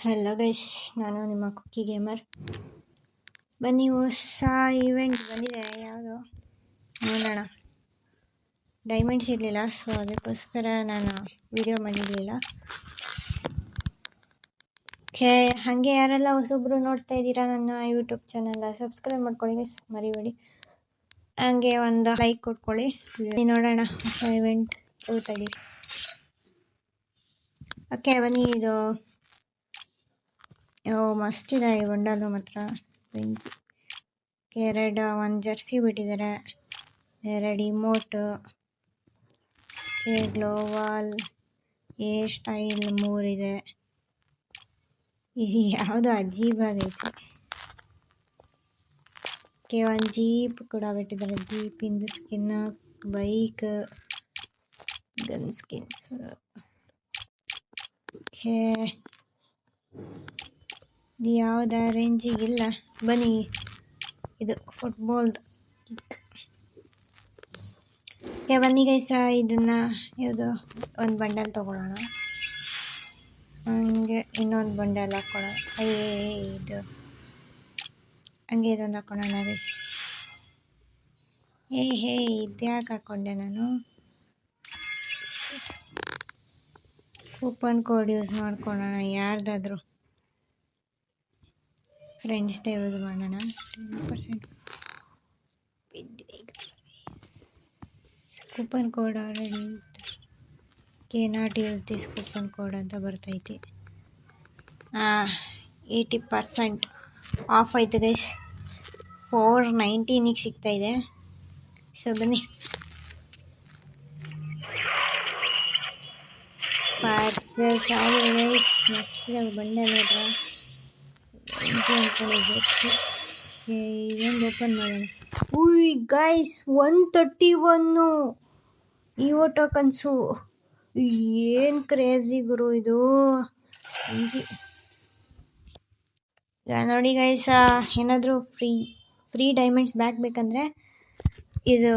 Hello guys, ನಾನು ನಿಮ್ಮ ಕುಕ್ಕಿ gamer. ಬನ್ನಿ, ಹೊಸ ಈವೆಂಟ್ ಬಂದಿದೆ. ಯಾವುದು ನೋಡೋಣ. ಡೈಮಂಡ್ಸ್ ಇರಲಿಲ್ಲ, ಸೊ ಅದಕ್ಕೋಸ್ಕರ ನಾನು ವಿಡಿಯೋ ಮಾಡಿರಲಿಲ್ಲ. ಹಾಗೆ ಯಾರೆಲ್ಲ ಹೊಸೊಬ್ಬರು ನೋಡ್ತಾ ಇದ್ದೀರಾ ನನ್ನ ಯೂಟ್ಯೂಬ್ ಚಾನಲ್, ಸಬ್ಸ್ಕ್ರೈಬ್ ಮಾಡ್ಕೊಳ್ಳಿ ಗೈಸ್, ಮರಿಬೇಡಿ. ಹಾಗೆ ಒಂದು ಲೈಕ್ ಕೊಟ್ಕೊಳ್ಳಿ. ನೋಡೋಣ ಹೊಸ ಈವೆಂಟ್ ತಡಿ. ಓಕೆ ಬನ್ನಿ. ಇದು ಮಸ್ತ್ ಇದೆ ಈ ಬಂಡಲು ಮಾತ್ರ. ಬೆಂಕಿ. ಒಂದು ಜರ್ಸಿ ಬಿಟ್ಟಿದ್ದಾರೆ, 2 ಇಮೋಟು, ಗ್ಲೋವಾಲ್, ಸ್ಟೈಲ್ 3 ಇದೆ. ಇದು ಯಾವುದು ಅಜೀಬಾಗೈತೆ. ಒಂದು ಜೀಪ್ ಕೂಡ ಬಿಟ್ಟಿದ್ದಾರೆ, ಜೀಪಿಂದು ಸ್ಕಿನ್, ಬೈಕ್, ಗನ್ ಸ್ಕಿನ್ಸ್. ಇದು ಯಾವುದ ರೇಂಜಿಗಿಲ್ಲ. ಬನ್ನಿ, ಇದು ಫುಟ್ಬಾಲ್ದು ಕಿಕ್. ಬನ್ನಿ ಗೈಸ, ಇದನ್ನು ಯಾವುದು ಒಂದು ಬಂಡಲ್ ತೊಗೊಳ್ಳೋಣ. ಹಂಗೆ ಇನ್ನೊಂದು ಬಂಡಲ್ ಹಾಕ್ಕೊಳ್ಳೋಣ. ಇದು ಹಂಗೆ ಇದೊಂದು ಹಾಕ್ಕೊಳ್ಳೋಣ ಗೈಸ್. ಇದ್ಯಾಕೆ ಹಾಕ್ಕೊಂಡೆ ನಾನು? ಕೂಪನ್ ಕೋಡ್ ಯೂಸ್ ಮಾಡ್ಕೊಳ್ಳೋಣ. ಯಾರ್ದಾದ್ರೂ ಫ್ರೆಂಡ್ಸ್ದೇ ಯೂಸ್ ಮಾಡೋಣ. 10% coupon code already not use this coupon code ಅಂತ ಬರ್ತೈತಿ. 80% ಆಫ್ ಆಯ್ತು ಗೈಸ್. 419 ಸಿಗ್ತಾಯಿದೆ. ಸೊ ಬನ್ನಿ, ಪರ್ಚೇಸ್ ಆಗಿದೆ ಗೈಸ್. ಮಸ್ತಿದಾಗ ಬಂಡೆ ನೋಡ್ರ. ಇದೊಂದು ಓಪನ್ ಮಾಡೋಣ. Guys, 131 E O tokens. ಏನು ಕ್ರೇಜಿ ಗುರು ಇದು. ಈಗ ನೋಡಿ ಗೈಸ್, ಏನಾದರೂ ಫ್ರೀ ಡೈಮಂಡ್ಸ್ ಬ್ಯಾಕ್ ಬೇಕಂದರೆ ಇದು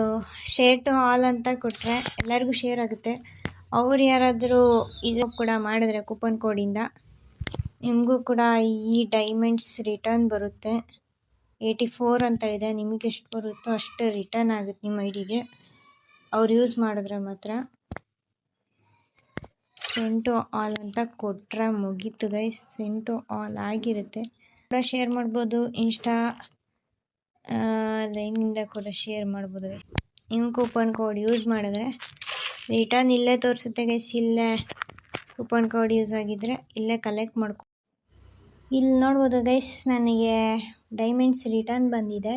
ಶೇರ್ ಟು ಆಲ್ ಅಂತ ಕೊಟ್ಟರೆ ಎಲ್ಲರಿಗೂ ಶೇರ್ ಆಗುತ್ತೆ. ಅವ್ರು ಯಾರಾದರೂ ಇದು ಕೂಡ ಮಾಡಿದ್ರೆ ಕೂಪನ್ ಕೋಡಿಂದ ನಿಮಗೂ ಕೂಡ ಈ ಡೈಮಂಡ್ಸ್ ರಿಟರ್ನ್ ಬರುತ್ತೆ. 84 ಅಂತ ಇದೆ. ನಿಮಗೆ ಎಷ್ಟು ಬರುತ್ತೋ ಅಷ್ಟು ರಿಟರ್ನ್ ಆಗುತ್ತೆ ನಿಮ್ಮ ಐಡಿಗೆ, ಅವ್ರು ಯೂಸ್ ಮಾಡಿದ್ರೆ ಮಾತ್ರ. ಸೆಂಡ್ ಟು ಆಲ್ ಅಂತ ಕೊಟ್ಟರೆ ಮುಗೀತು ಗೈಸ್. ಸೆಂಡ್ ಟು ಆಲ್ ಆಗಿರುತ್ತೆ. ಕೂಡ ಶೇರ್ ಮಾಡ್ಬೋದು. ಇನ್ಸ್ಟಾ ಲೈನಿಂದ ಕೂಡ ಶೇರ್ ಮಾಡ್ಬೋದು. ನಿಮ್ಮ ಕೂಪನ್ ಕೋಡ್ ಯೂಸ್ ಮಾಡಿದ್ರೆ ರಿಟರ್ನ್ ಇಲ್ಲೇ ತೋರಿಸುತ್ತೆ ಗೈಸ್. ಇಲ್ಲೇ ಕೂಪನ್ ಕೋಡ್ ಯೂಸ್ ಆಗಿದ್ದರೆ ಇಲ್ಲೇ ಕಲೆಕ್ಟ್ ಮಾಡ್ಕೊ. ಇಲ್ಲಿ ನೋಡ್ಬೋದು ಗೈಸ್, ನನಗೆ ಡೈಮಂಡ್ಸ್ ರಿಟರ್ನ್ ಬಂದಿದೆ.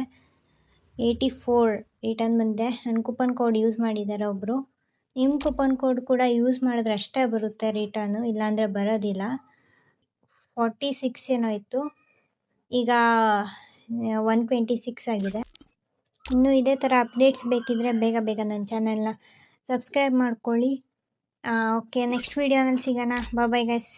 84 ರಿಟರ್ನ್ ಬಂದಿದೆ. ನನ್ನ ಕೂಪನ್ ಕೋಡ್ ಯೂಸ್ ಮಾಡಿದ್ದಾರೆ ಒಬ್ಬರು. ನಿಮ್ಮ ಕೂಪನ್ ಕೋಡ್ ಕೂಡ ಯೂಸ್ ಮಾಡಿದ್ರೆ ಅಷ್ಟೇ ಬರುತ್ತೆ ರಿಟರ್ನು, ಇಲ್ಲಾಂದರೆ ಬರೋದಿಲ್ಲ. 46 ಏನೋ ಇತ್ತು, ಈಗ 126 ಆಗಿದೆ. ಇನ್ನು ಇದೇ ಥರ ಅಪ್ಡೇಟ್ಸ್ ಬೇಕಿದ್ದರೆ ಬೇಗ ನನ್ನ ಚಾನಲ್ನ ಸಬ್ಸ್ಕ್ರೈಬ್ ಮಾಡ್ಕೊಳ್ಳಿ. ಓಕೆ, ನೆಕ್ಸ್ಟ್ ವೀಡಿಯೋನಲ್ಲಿ ಸಿಗೋಣ. Bye guys.